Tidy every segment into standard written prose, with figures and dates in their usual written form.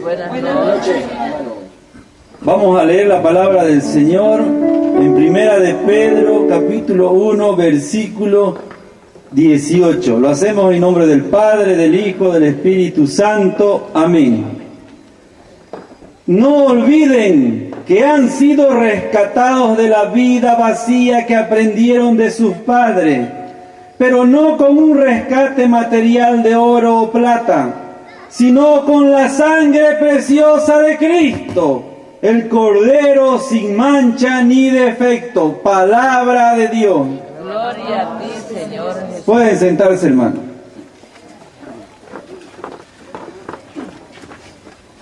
Buenas noches. Vamos a leer la palabra del Señor en Primera de Pedro, capítulo 1, versículo 18. Lo hacemos en nombre del Padre, del Hijo, del Espíritu Santo. Amén. No olviden que han sido rescatados de la vida vacía que aprendieron de sus padres, pero no con un rescate material de oro o plata, sino con la sangre preciosa de Cristo, el Cordero sin mancha ni defecto, palabra de Dios. Gloria a ti, Señor Jesús. Pueden sentarse, hermano.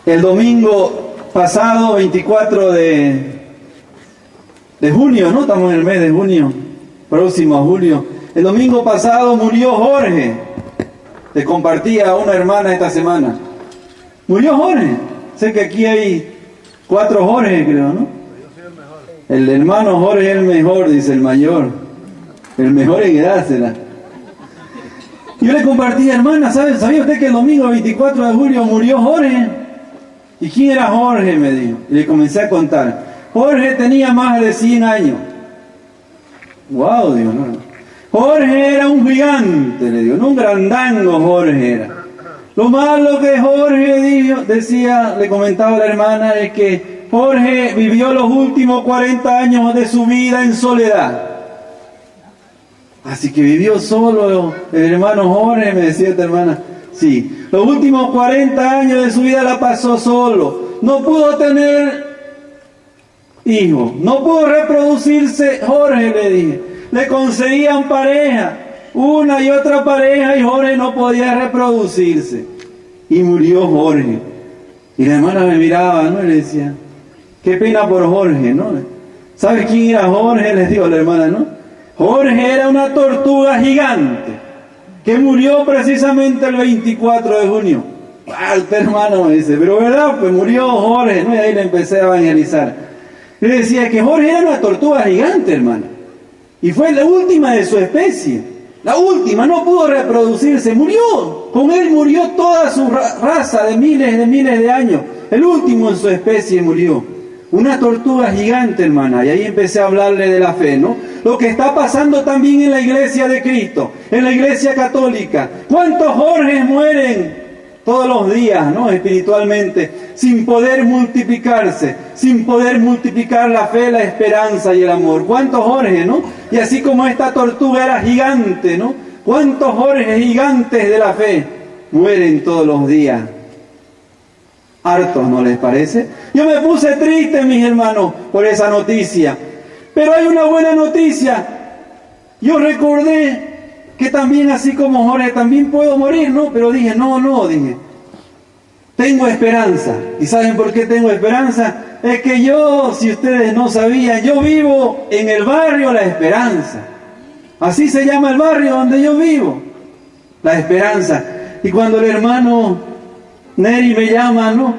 El domingo pasado, 24 de junio, ¿no? Estamos en el mes de junio, próximo a julio. El domingo pasado murió Jorge. Te compartía a una hermana esta semana. Murió Jorge. Sé que aquí hay 4 Jorge, creo, ¿no? El hermano Jorge es el mejor, dice el mayor. El mejor hay que dársela. Yo le compartí, hermana, ¿sabía usted que el domingo 24 de julio murió Jorge? ¿Y quién era Jorge? Me dijo. Y le comencé a contar. Jorge tenía más de 100 años. ¡Wow! Dios, no. Jorge era un gigante, le digo, no un grandango Jorge era. Lo malo que Jorge decía, le comentaba a la hermana, es que Jorge vivió los últimos 40 años de su vida en soledad. Así que vivió solo el hermano Jorge, me decía esta hermana. Sí, los últimos 40 años de su vida la pasó solo. No pudo tener hijos, no pudo reproducirse. Jorge, le dije. Le conseguían pareja, una y otra pareja, y Jorge no podía reproducirse. Y murió Jorge. Y la hermana me miraba, ¿no? Y le decía, qué pena por Jorge, ¿no? ¿Sabes quién era Jorge? Les digo a la hermana, ¿no? Jorge era una tortuga gigante que murió precisamente el 24 de junio. Alto hermano, me dice, pero ¿verdad? Pues murió Jorge, ¿no? Y ahí le empecé a evangelizar. Y le decía que Jorge era una tortuga gigante, hermano. Y fue la última de su especie. La última, no pudo reproducirse, murió. Con él murió toda su raza de miles de años. El último en su especie murió. Una tortuga gigante, hermana. Y ahí empecé a hablarle de la fe, ¿no? Lo que está pasando también en la iglesia de Cristo, en la iglesia católica. ¿Cuántos Jorges mueren todos los días, ¿no? Espiritualmente, sin poder multiplicarse, sin poder multiplicar la fe, la esperanza y el amor? ¿Cuántos Jorge, no? Y así como esta tortuga era gigante, ¿no? ¿Cuántos Jorge gigantes de la fe mueren todos los días? Hartos, ¿no les parece? Yo me puse triste, mis hermanos, por esa noticia. Pero hay una buena noticia. Yo recordé que también, así como Jorge, también puedo morir, ¿no? Pero dije, dije, tengo esperanza. ¿Y saben por qué tengo esperanza? Es que yo, si ustedes no sabían, yo vivo en el barrio La Esperanza. Así se llama el barrio donde yo vivo, La Esperanza. Y cuando el hermano Neri me llama, ¿no?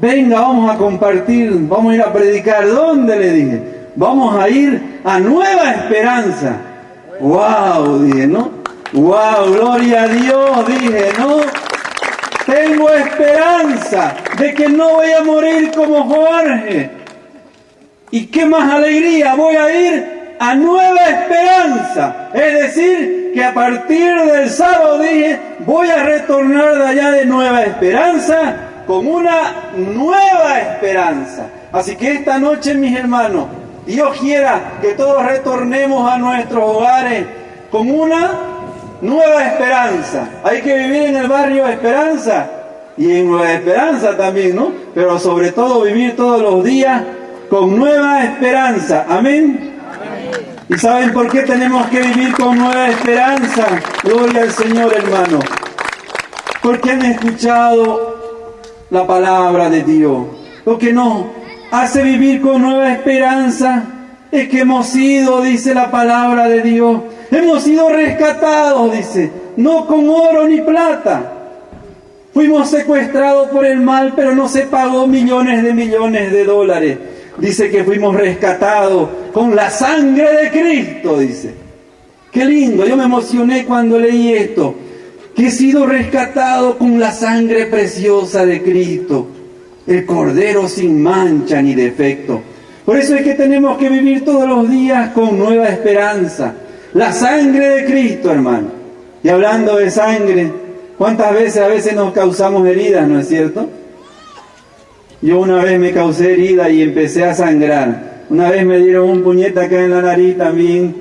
Venga, vamos a compartir, vamos a ir a predicar. ¿Dónde? Le dije, vamos a ir a Nueva Esperanza. ¡Wow! Dije, ¿no? ¡Wow! ¡Gloria a Dios! Dije, ¿no? Tengo esperanza de que no voy a morir como Jorge. Y qué más alegría, voy a ir a Nueva Esperanza. Es decir, que a partir del sábado, dije, voy a retornar de allá de Nueva Esperanza con una nueva esperanza. Así que esta noche, mis hermanos, Dios quiera que todos retornemos a nuestros hogares con una nueva esperanza. Hay que vivir en el barrio Esperanza y en Nueva Esperanza también, ¿no? Pero sobre todo vivir todos los días con nueva esperanza. Amén. Amén. ¿Y saben por qué tenemos que vivir con nueva esperanza? Gloria al Señor, hermano. Porque han escuchado la palabra de Dios. Lo que nos hace vivir con nueva esperanza es que hemos sido, dice la palabra de Dios, hemos sido rescatados, dice, no con oro ni plata, Fuimos secuestrados por el mal, pero no se pagó millones de dólares. Dice que fuimos rescatados con la sangre de Cristo, dice. Qué lindo, yo me emocioné cuando leí esto. Que he sido rescatado con la sangre preciosa de Cristo, el Cordero sin mancha ni defecto. Por eso es que tenemos que vivir todos los días con nueva esperanza. La sangre de Cristo, hermano. Y hablando de sangre, ¿cuántas veces a veces nos causamos heridas, no es cierto? Yo una vez me causé herida y empecé a sangrar. Una vez me dieron un puñete acá en la nariz también,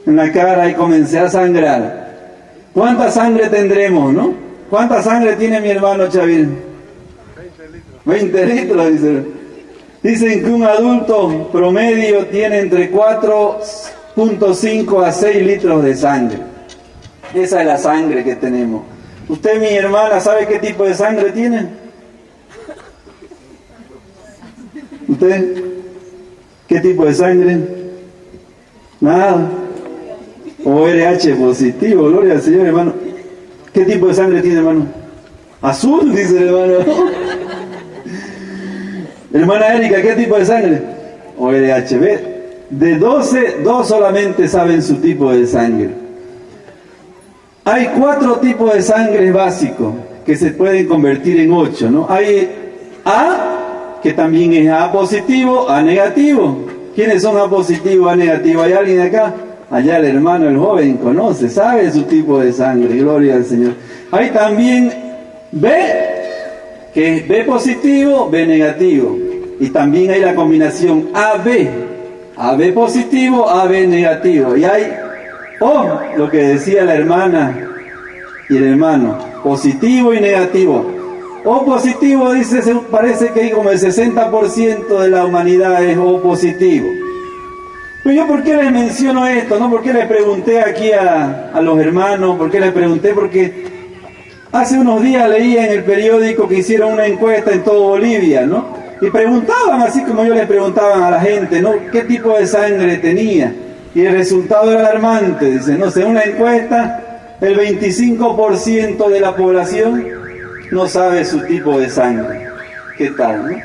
en la cara, y comencé a sangrar. ¿Cuánta sangre tendremos, no? ¿Cuánta sangre tiene mi hermano Chavil? 20 litros, dice. Dicen que un adulto promedio tiene entre 4.5 a 6 litros de sangre. Esa es la sangre que tenemos. ¿Usted, mi hermana, sabe qué tipo de sangre tiene? ¿Usted? ¿Qué tipo de sangre? Nada. O RH positivo, gloria al Señor, hermano. ¿Qué tipo de sangre tiene, hermano? Azul, dice el hermano. Hermana Erika, ¿qué tipo de sangre? O RH. De 12, 2 solamente saben su tipo de sangre. Hay 4 tipos de sangre básicos que se pueden convertir en 8, ¿no? Hay A, que también es A positivo, A negativo. ¿Quiénes son A positivo, A negativo? ¿Hay alguien acá? Allá el hermano, el joven, conoce, sabe su tipo de sangre, gloria al Señor. Hay también B, que es B positivo, B negativo. Y también hay la combinación AB, AB positivo, AB negativo. Y hay O, lo que decía la hermana y el hermano, positivo y negativo. O positivo, dice, parece que hay como el 60% de la humanidad es O positivo. Pero yo, ¿por qué les menciono esto? ¿No? ¿Por qué les pregunté aquí a los hermanos? ¿Por qué les pregunté? Porque hace unos días leía en el periódico que hicieron una encuesta en todo Bolivia, ¿no? Y preguntaban, así como yo les preguntaban a la gente, ¿no? ¿Qué tipo de sangre tenía? Y el resultado era alarmante. Dice, no sé, en una encuesta, el 25% de la población no sabe su tipo de sangre. ¿Qué tal, no?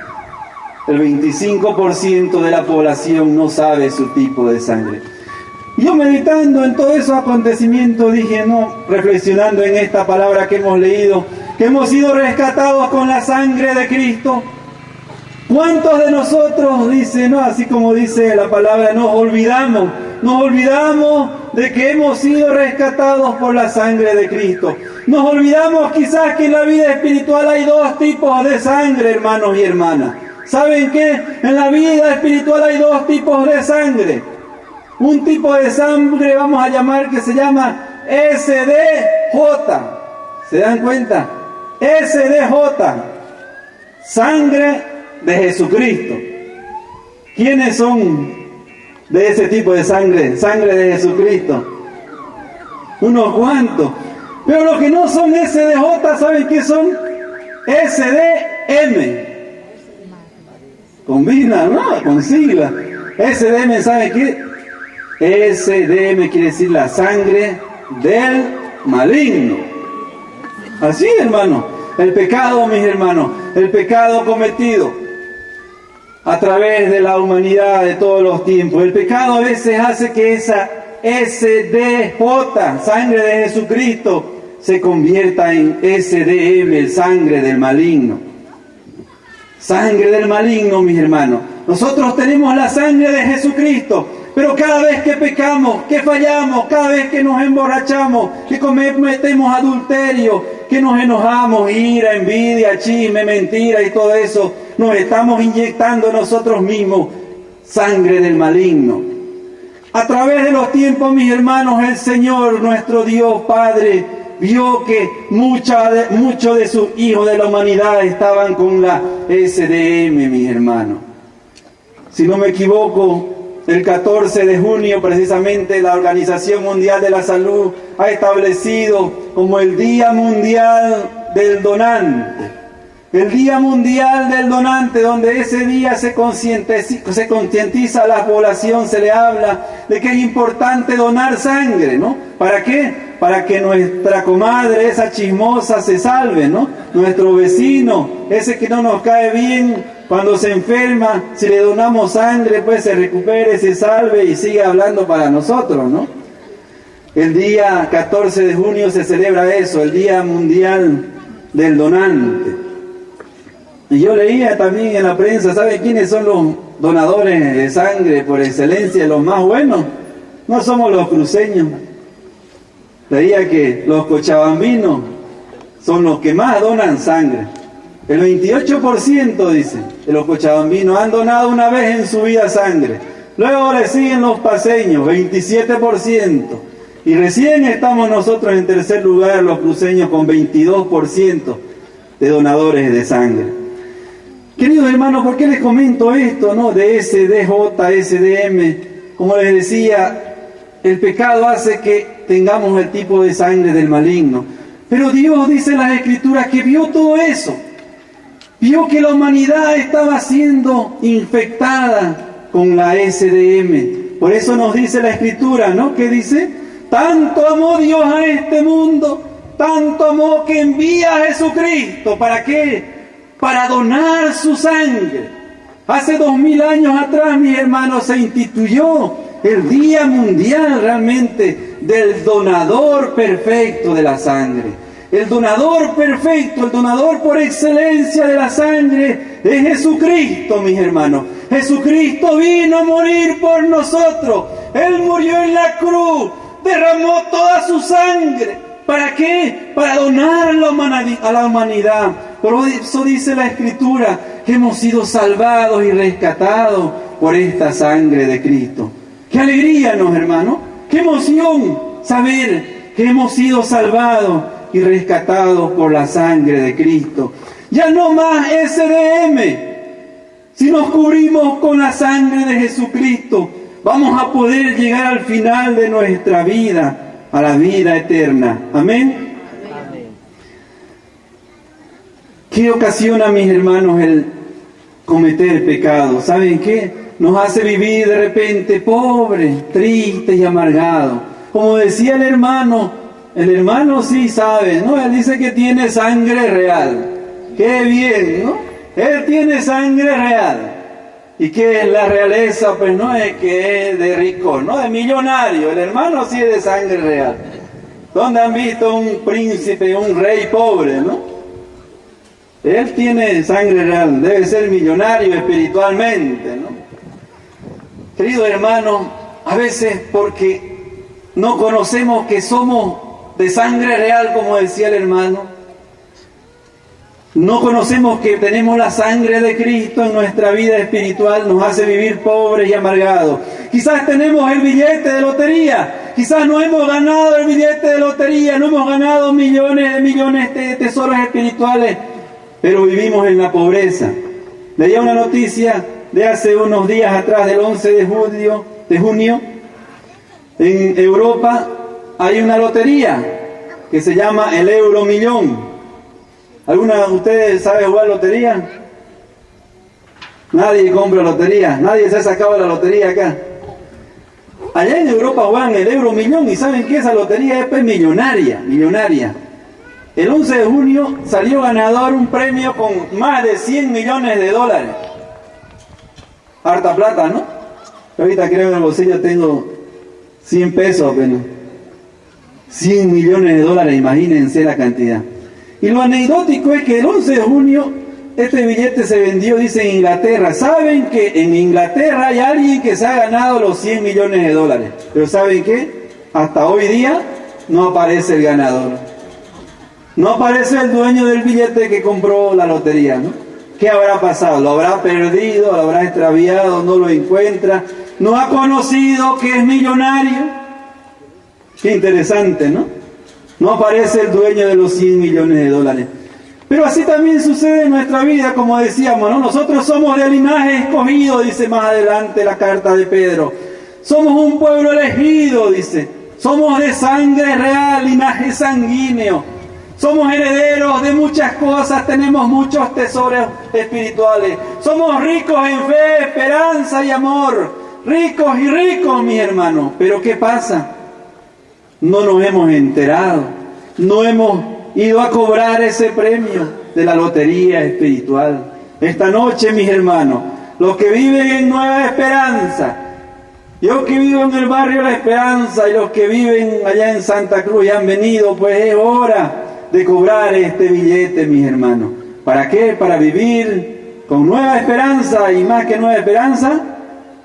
El 25% de la población no sabe su tipo de sangre. Y yo meditando en todos esos acontecimientos dije, no, reflexionando en esta palabra que hemos leído, que hemos sido rescatados con la sangre de Cristo. ¿Cuántos de nosotros, dice, no, así como dice la palabra, nos olvidamos de que hemos sido rescatados por la sangre de Cristo? Nos olvidamos quizás que en la vida espiritual hay 2 tipos de sangre, hermanos y hermanas. ¿Saben qué? En la vida espiritual hay 2 tipos de sangre. Un tipo de sangre vamos a llamar que se llama SDJ. ¿Se dan cuenta? SDJ. Sangre de Jesucristo. ¿Quiénes son de ese tipo de sangre? Sangre de Jesucristo. Unos cuantos. Pero los que no son SDJ, ¿saben qué son? SDM. Combina, ¿no? Con sigla. SDM, ¿sabe qué? SDM quiere decir la sangre del maligno. Así, hermano. El pecado, mis hermanos, el pecado cometido a través de la humanidad de todos los tiempos. El pecado a veces hace que esa SDJ, sangre de Jesucristo, se convierta en SDM, sangre del maligno. Sangre del maligno, mis hermanos. Nosotros tenemos la sangre de Jesucristo, pero cada vez que pecamos, que fallamos, cada vez que nos emborrachamos, que cometemos adulterio, que nos enojamos, ira, envidia, chisme, mentira y todo eso, nos estamos inyectando nosotros mismos sangre del maligno. A través de los tiempos, mis hermanos, el Señor, nuestro Dios Padre, vio que muchos de sus hijos de la humanidad estaban con la SDM, mis hermanos. Si no me equivoco, el 14 de junio, precisamente, la Organización Mundial de la Salud ha establecido como el Día Mundial del Donante. El Día Mundial del Donante, donde ese día se concientiza a la población, se le habla de que es importante donar sangre, ¿no? ¿Para qué? Para que nuestra comadre, esa chismosa, se salve, ¿no? Nuestro vecino, ese que no nos cae bien, cuando se enferma, si le donamos sangre, pues se recupere, se salve y sigue hablando para nosotros, ¿no? El día 14 de junio se celebra eso, el Día Mundial del Donante. Y yo leía también en la prensa, ¿sabe quiénes son los donadores de sangre por excelencia, los más buenos? No somos los cruceños. Leía que los cochabambinos son los que más donan sangre. El 28%, dice, de los cochabambinos han donado una vez en su vida sangre. Luego le siguen los paceños, 27%. Y recién estamos nosotros en tercer lugar, los cruceños, con 22% de donadores de sangre. Queridos hermanos, ¿por qué les comento esto, no? De SDJ, SDM, como les decía, el pecado hace que tengamos el tipo de sangre del maligno. Pero Dios, dice en las Escrituras, que vio todo eso. Vio que la humanidad estaba siendo infectada con la SDM. Por eso nos dice la Escritura, ¿no? ¿Qué dice? Tanto amó Dios a este mundo, tanto amó que envía a Jesucristo. ¿Para qué? Para donar su sangre. Hace 2000 años atrás, mis hermanos, se instituyó el Día Mundial realmente del donador perfecto de la sangre. El donador perfecto, el donador por excelencia de la sangre es Jesucristo, mis hermanos. Jesucristo vino a morir por nosotros. Él murió en la cruz, derramó toda su sangre. ¿Para qué? Para donar a la humanidad. Por eso dice la Escritura que hemos sido salvados y rescatados por esta sangre de Cristo. ¡Qué alegría, ¿no, hermano! ¡Qué emoción saber que hemos sido salvados y rescatados por la sangre de Cristo! Ya no más SDM. Si nos cubrimos con la sangre de Jesucristo, vamos a poder llegar al final de nuestra vida, a la vida eterna. Amén. ¿Qué ocasiona, mis hermanos, el cometer pecado? ¿Saben qué? Nos hace vivir de repente pobres, tristes y amargados. Como decía el hermano sí sabe, ¿no? Él dice que tiene sangre real. ¡Qué bien!, ¿no? Él tiene sangre real. ¿Y qué es la realeza? Pues no es que es de rico, no, de millonario. El hermano sí es de sangre real. ¿Dónde han visto un príncipe, un rey pobre, no? Él tiene sangre real, debe ser millonario espiritualmente, ¿no? Querido hermano, a veces porque no conocemos que somos de sangre real, como decía el hermano, no conocemos que tenemos la sangre de Cristo en nuestra vida espiritual, nos hace vivir pobres y amargados. Quizás tenemos el billete de lotería, quizás no hemos ganado el billete de lotería, no hemos ganado millones de tesoros espirituales, pero vivimos en la pobreza. Leía una noticia de hace unos días atrás, del 11 de junio, en Europa hay una lotería que se llama el Euromillón. ¿Alguna de ustedes sabe jugar lotería? Nadie compra lotería, nadie se ha sacado la lotería acá. Allá en Europa juegan el Euromillón y saben que esa lotería es pues millonaria. El 11 de junio salió ganador un premio con más de 100 millones de dólares. Harta plata, ¿no? Yo ahorita creo que en el bolsillo tengo 100 pesos apenas. 100 millones de dólares, imagínense la cantidad. Y lo anecdótico es que el 11 de junio este billete se vendió, dice, en Inglaterra. ¿Saben que en Inglaterra hay alguien que se ha ganado los 100 millones de dólares? Pero ¿saben qué? Hasta hoy día no aparece el ganador. No aparece el dueño del billete que compró la lotería, ¿no? ¿Qué habrá pasado? ¿Lo habrá perdido? ¿Lo habrá extraviado? ¿No lo encuentra? ¿No ha conocido que es millonario? Qué interesante, ¿no? No aparece el dueño de los 100 millones de dólares. Pero así también sucede en nuestra vida, como decíamos, ¿no? Nosotros somos de linaje escogido, dice más adelante la carta de Pedro. Somos un pueblo elegido, dice. Somos de sangre real, linaje sanguíneo. Somos herederos de muchas cosas, tenemos muchos tesoros espirituales. Somos ricos en fe, esperanza y amor. Ricos y ricos, mis hermanos. Pero ¿qué pasa? No nos hemos enterado. No hemos ido a cobrar ese premio de la lotería espiritual. Esta noche, mis hermanos, los que viven en Nueva Esperanza, yo que vivo en el barrio La Esperanza y los que viven allá en Santa Cruz y han venido, pues es hora de cobrar este billete, mis hermanos. ¿Para qué? Para vivir con Nueva Esperanza y más que Nueva Esperanza,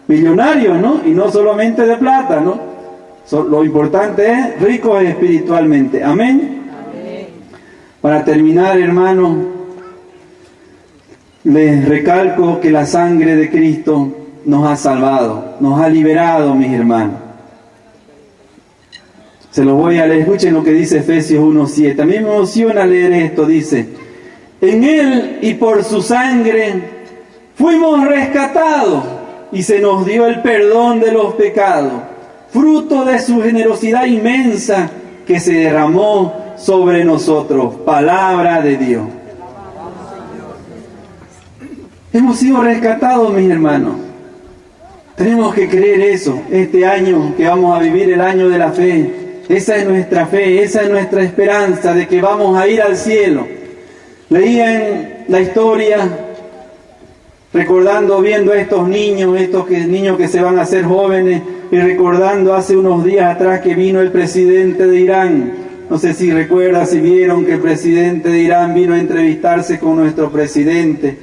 millonarios, ¿no? Y no solamente de plata, ¿no? Lo importante es ricos espiritualmente. Amén. Amén. Para terminar, hermanos, les recalco que la sangre de Cristo nos ha salvado, nos ha liberado, mis hermanos. Se los voy a leer, escuchen lo que dice Efesios 1:7. A mí me emociona leer esto, dice: en Él y por su sangre fuimos rescatados y se nos dio el perdón de los pecados, fruto de su generosidad inmensa que se derramó sobre nosotros. Palabra de Dios. Hemos sido rescatados, mis hermanos. Tenemos que creer eso. Este año que vamos a vivir, el año de la fe, esa es nuestra fe, esa es nuestra esperanza de que vamos a ir al cielo. Leía en la historia, recordando, viendo a estos niños que se van a hacer jóvenes, y recordando hace unos días atrás que vino el presidente de Irán. No sé si recuerdan, si vieron que el presidente de Irán vino a entrevistarse con nuestro presidente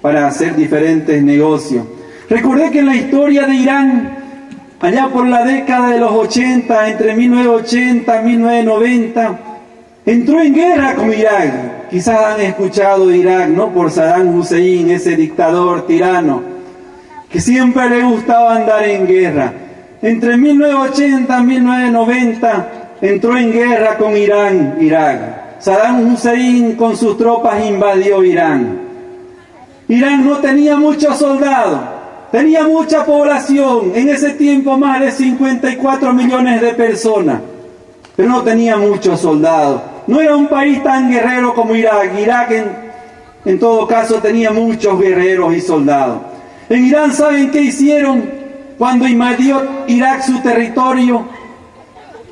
para hacer diferentes negocios. Recordé que en la historia de Irán, allá por la década de los 80, entre 1980 y 1990, entró en guerra con Irak. Quizás han escuchado de Irak, ¿no? Por Saddam Hussein, ese dictador tirano, que siempre le gustaba andar en guerra. Entre 1980 y 1990 entró en guerra con Irak. Saddam Hussein con sus tropas invadió Irán. Irán no tenía muchos soldados, tenía mucha población, en ese tiempo más de 54 millones de personas, pero no tenía muchos soldados. No era un país tan guerrero como Irak. Irak en todo caso tenía muchos guerreros y soldados. En Irán, ¿saben qué hicieron? Cuando invadió Irak su territorio,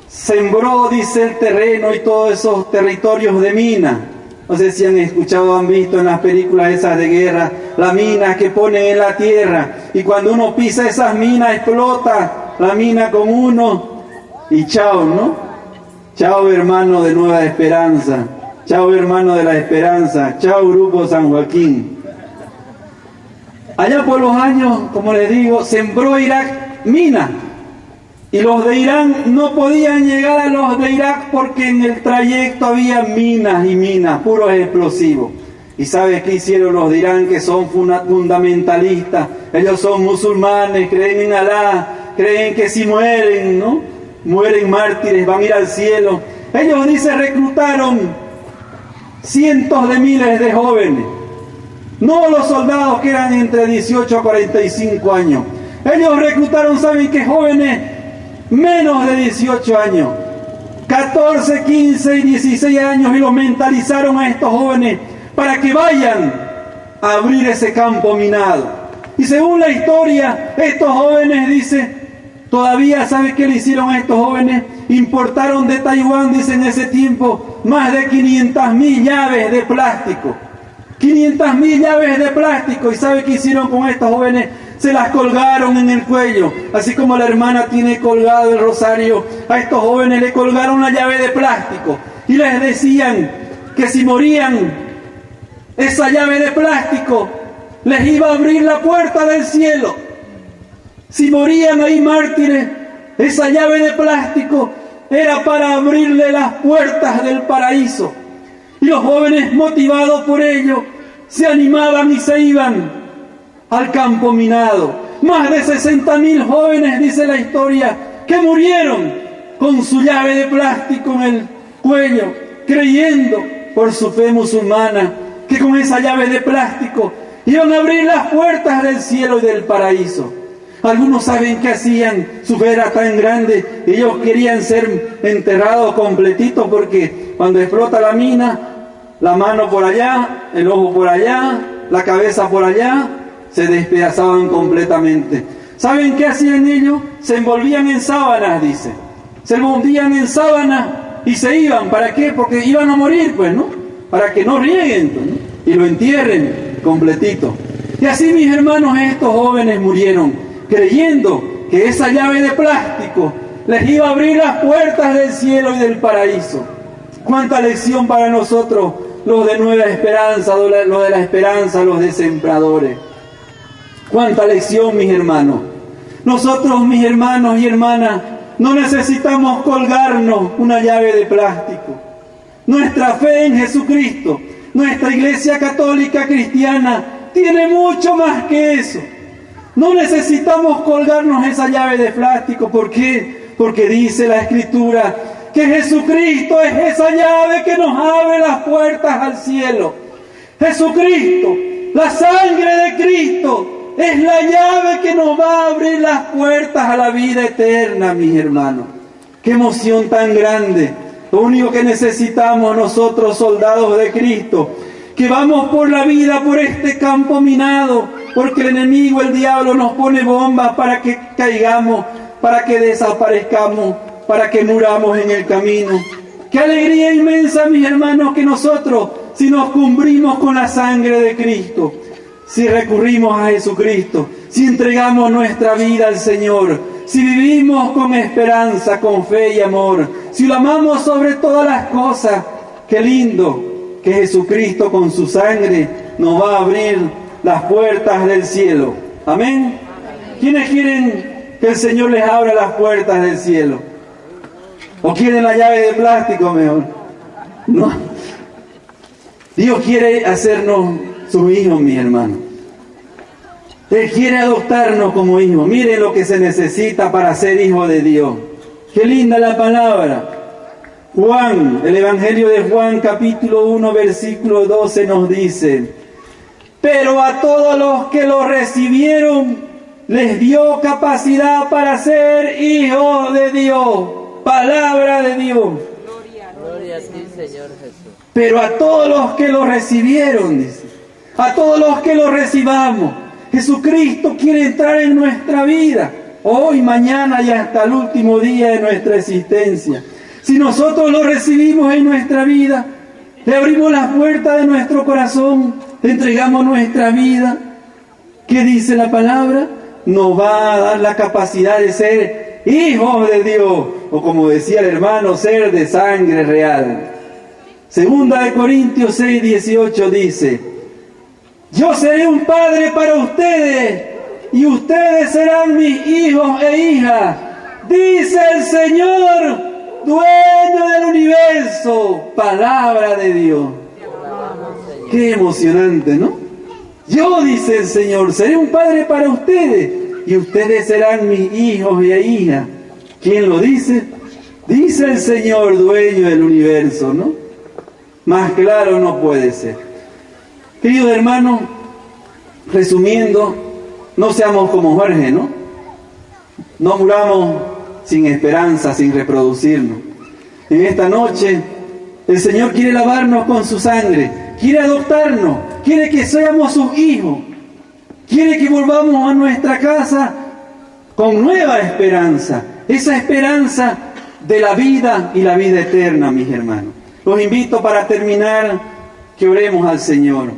sembró, dice, el terreno y todos esos territorios de minas. No sé si han escuchado, han visto en las películas esas de guerra, las minas que ponen en la tierra, y cuando uno pisa esas minas explota la mina con uno y chao, ¿no? Chao, hermano de Nueva Esperanza, chao, hermano de la Esperanza, chao, Grupo San Joaquín. Allá por los años, como les digo, sembró Irak minas. Y los de Irán no podían llegar a los de Irak porque en el trayecto había minas y minas, puros explosivos. ¿Y sabes qué hicieron los de Irán, que son fundamentalistas? Ellos son musulmanes, creen en Alá, creen que si mueren, ¿no? Mueren mártires, van a ir al cielo. Ellos, dice, reclutaron cientos de miles de jóvenes. No los soldados que eran entre 18 a 45 años. Ellos reclutaron, ¿saben qué? Jóvenes menos de 18 años, 14, 15 y 16 años, y los mentalizaron a estos jóvenes para que vayan a abrir ese campo minado. Y según la historia, estos jóvenes, dice, todavía, ¿sabe qué le hicieron a estos jóvenes? Importaron de Taiwán, dice, en ese tiempo, más de 500.000 llaves de plástico. 500.000 llaves de plástico. ¿Y sabe qué hicieron con estos jóvenes? Se las colgaron en el cuello, así como la hermana tiene colgado el rosario. A estos jóvenes le colgaron la llave de plástico y les decían que si morían, esa llave de plástico les iba a abrir la puerta del cielo. Si morían ahí mártires, esa llave de plástico era para abrirle las puertas del paraíso. Y los jóvenes, motivados por ello, se animaban y se iban al campo minado. Más de 60.000 jóvenes, dice la historia, que murieron con su llave de plástico en el cuello, creyendo por su fe musulmana que con esa llave de plástico iban a abrir las puertas del cielo y del paraíso. Algunos saben qué hacían, su fe era tan grande, ellos querían ser enterrados completitos porque cuando explota la mina, la mano por allá, el ojo por allá, la cabeza por allá, se despedazaban completamente. ¿Saben qué hacían ellos? Se envolvían en sábanas, dice. Se envolvían en sábanas y se iban. ¿Para qué? Porque iban a morir, pues, ¿no? Para que no rieguen, pues, ¿no? Y lo entierren completito. Y así, mis hermanos, estos jóvenes murieron, creyendo que esa llave de plástico les iba a abrir las puertas del cielo y del paraíso. Cuánta lección para nosotros, los de Nueva Esperanza, los de la Esperanza, los de Sembradores. Cuánta lección, mis hermanos. Nosotros, mis hermanos y hermanas, no necesitamos colgarnos una llave de plástico. Nuestra fe en Jesucristo, nuestra Iglesia Católica Cristiana, tiene mucho más que eso. No necesitamos colgarnos esa llave de plástico. ¿Por qué? Porque dice la Escritura que Jesucristo es esa llave que nos abre las puertas al cielo. Jesucristo, la sangre de Cristo, es la llave que nos va a abrir las puertas a la vida eterna, mis hermanos. ¡Qué emoción tan grande! Lo único que necesitamos nosotros, soldados de Cristo, que vamos por la vida, por este campo minado, porque el enemigo, el diablo, nos pone bombas para que caigamos, para que desaparezcamos, para que muramos en el camino. ¡Qué alegría inmensa, mis hermanos, que nosotros, si nos cubrimos con la sangre de Cristo, si recurrimos a Jesucristo, si entregamos nuestra vida al Señor, si vivimos con esperanza, con fe y amor, si lo amamos sobre todas las cosas, qué lindo que Jesucristo con su sangre nos va a abrir las puertas del cielo. ¿Amén? ¿Quiénes quieren que el Señor les abra las puertas del cielo? ¿O quieren la llave de plástico mejor? No. Dios quiere hacernos sus hijos, mis hermanos. Él quiere adoptarnos como hijos. Miren lo que se necesita para ser hijo de Dios. Qué linda la palabra. Juan, el Evangelio de Juan, capítulo 1, versículo 12 nos dice: pero a todos los que lo recibieron, les dio capacidad para ser hijos de Dios. Palabra de Dios. Gloria a ti, Señor Jesús. Pero a todos los que lo recibieron, dice, a todos los que lo recibamos, Jesucristo quiere entrar en nuestra vida, hoy, mañana y hasta el último día de nuestra existencia. Si nosotros lo recibimos en nuestra vida, le abrimos las puertas de nuestro corazón, le entregamos nuestra vida, ¿qué dice la palabra? Nos va a dar la capacidad de ser hijos de Dios, o como decía el hermano, ser de sangre real. Segunda de Corintios 6, 18 dice: yo seré un padre para ustedes, y ustedes serán mis hijos e hijas, dice el Señor, dueño del universo. Palabra de Dios. Qué emocionante, ¿no? Yo, dice el Señor, seré un padre para ustedes, y ustedes serán mis hijos e hijas. ¿Quién lo dice? Dice el Señor, dueño del universo, ¿no? Más claro no puede ser. Queridos hermanos, resumiendo, no seamos como Jorge, ¿no? No muramos sin esperanza, sin reproducirnos. En esta noche, el Señor quiere lavarnos con su sangre, quiere adoptarnos, quiere que seamos sus hijos, quiere que volvamos a nuestra casa con nueva esperanza, esa esperanza de la vida y la vida eterna, mis hermanos. Los invito para terminar que oremos al Señor.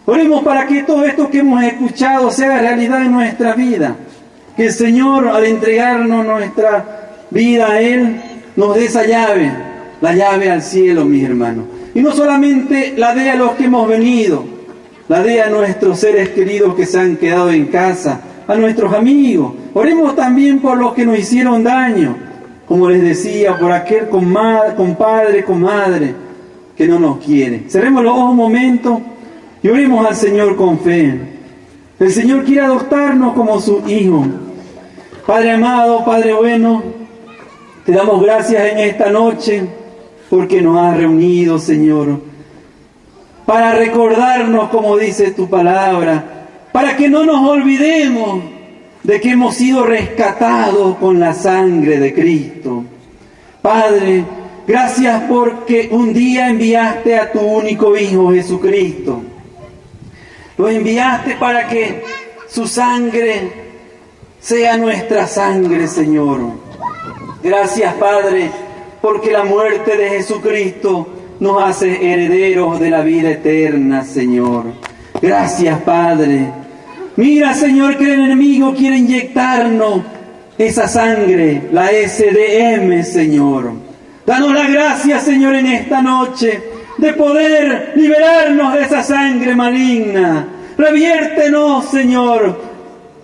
Oremos para que todo esto que hemos escuchado sea realidad en nuestra vida. Que el Señor, al entregarnos nuestra vida a Él, nos dé esa llave, la llave al cielo, mis hermanos. Y no solamente la dé a los que hemos venido, la dé a nuestros seres queridos que se han quedado en casa, a nuestros amigos. Oremos también por los que nos hicieron daño, como les decía, por aquel compadre, comadre que no nos quiere. Cerremos los ojos un momento y oremos al Señor con fe. El Señor quiere adoptarnos como sus hijos. Padre amado, Padre bueno, te damos gracias en esta noche porque nos has reunido, Señor, para recordarnos, como dice tu palabra, para que no nos olvidemos de que hemos sido rescatados con la sangre de Cristo. Padre, gracias porque un día enviaste a tu único Hijo Jesucristo. Lo enviaste para que su sangre sea nuestra sangre, Señor. Gracias, Padre, porque la muerte de Jesucristo nos hace herederos de la vida eterna, Señor. Gracias, Padre. Mira, Señor, que el enemigo quiere inyectarnos esa sangre, la SDM, Señor. Danos la gracia, Señor, en esta noche de poder liberarnos de esa sangre maligna. Reviértenos, Señor.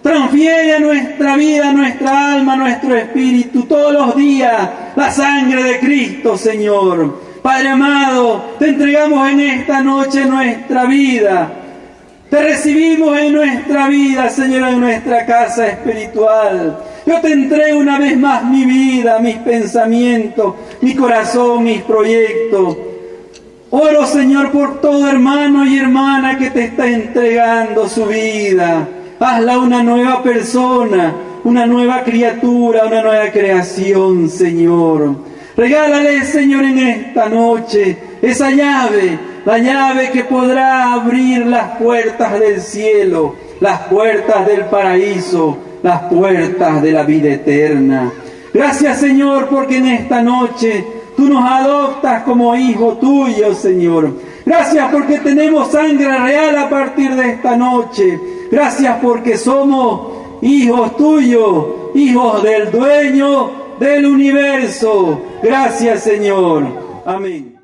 Transfiere a nuestra vida, a nuestra alma, a nuestro espíritu, todos los días, la sangre de Cristo, Señor. Padre amado, te entregamos en esta noche nuestra vida. Te recibimos en nuestra vida, Señor, en nuestra casa espiritual. Yo te entrego una vez más mi vida, mis pensamientos, mi corazón, mis proyectos. Oro, Señor, por todo hermano y hermana que te está entregando su vida. Hazla una nueva persona, una nueva criatura, una nueva creación, Señor. Regálale, Señor, en esta noche esa llave, la llave que podrá abrir las puertas del cielo, las puertas del paraíso, las puertas de la vida eterna. Gracias, Señor, porque en esta noche tú nos adoptas como hijo tuyo, Señor. Gracias porque tenemos sangre real a partir de esta noche. Gracias porque somos hijos tuyos, hijos del dueño del universo. Gracias, Señor. Amén.